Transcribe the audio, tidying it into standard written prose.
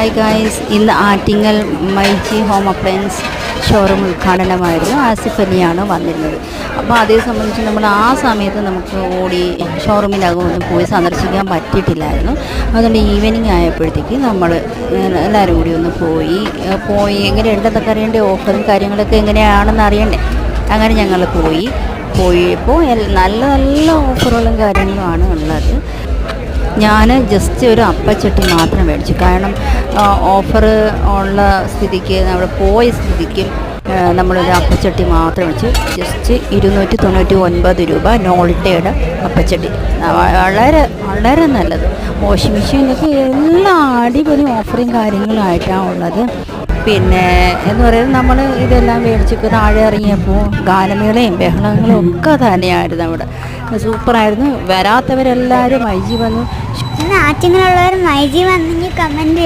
Hi guys, ഇന്ന് Attingal MyG home appliance showroom ഉദ്ഘാടനമായിരുന്നു. ആസിഫ് അലിയാണ് വന്നിരുന്നത്. അപ്പോൾ അതേ സംബന്ധിച്ച് നമ്മൾ ആ സമയത്ത് നമുക്ക് ഓടി ഷോറൂമിനകം ഒന്നും പോയി സന്ദർശിക്കാൻ പറ്റിയിട്ടില്ലായിരുന്നു. അതുകൊണ്ട് ഈവനിങ് ആയപ്പോഴത്തേക്ക് നമ്മൾ എല്ലാവരും കൂടി ഒന്ന് പോയി എങ്ങനെയുണ്ടെന്നൊക്കെ അറിയണ്ടേ, ഓഫറും കാര്യങ്ങളൊക്കെ എങ്ങനെയാണെന്ന് അറിയണ്ടേ. അങ്ങനെ ഞങ്ങൾ പോയപ്പോൾ നല്ല നല്ല ഓഫറുകളും കാര്യങ്ങളുമാണ് ഉള്ളത്. ഞാൻ ജസ്റ്റ് ഒരു അപ്പച്ചട്ടി മാത്രം മേടിച്ചു. കാരണം ഓഫർ ഉള്ള സ്ഥിതിക്ക് നമ്മൾ പോയ സ്ഥിതിക്ക് നമ്മളൊരു അപ്പച്ചട്ടി മാത്രം മേടിച്ചു. ജസ്റ്റ് 299 രൂപ നോൾട്ടയുടെ അപ്പച്ചട്ടി. വളരെ വളരെ നല്ലത്. വാഷിംഗ് മെഷീനൊക്കെ എല്ലാ അടിപൊളി ഓഫറും കാര്യങ്ങളായിട്ടാണ് ഉള്ളത്. പിന്നെ എന്ന് പറയുന്നത് നമ്മൾ ഇതെല്ലാം മേടിച്ച് താഴെ ഇറങ്ങിയപ്പോൾ ഗാനമേളയും ബഹളങ്ങളും ഒക്കെ തന്നെയായിരുന്നു. അവിടെ സൂപ്പറായിരുന്നു. വരാത്തവരെല്ലാവരും മൈജി വന്നു. ആറ്റിങ്ങലുള്ളവർ മൈജി വന്നെങ്കിൽ കമൻറ്റ്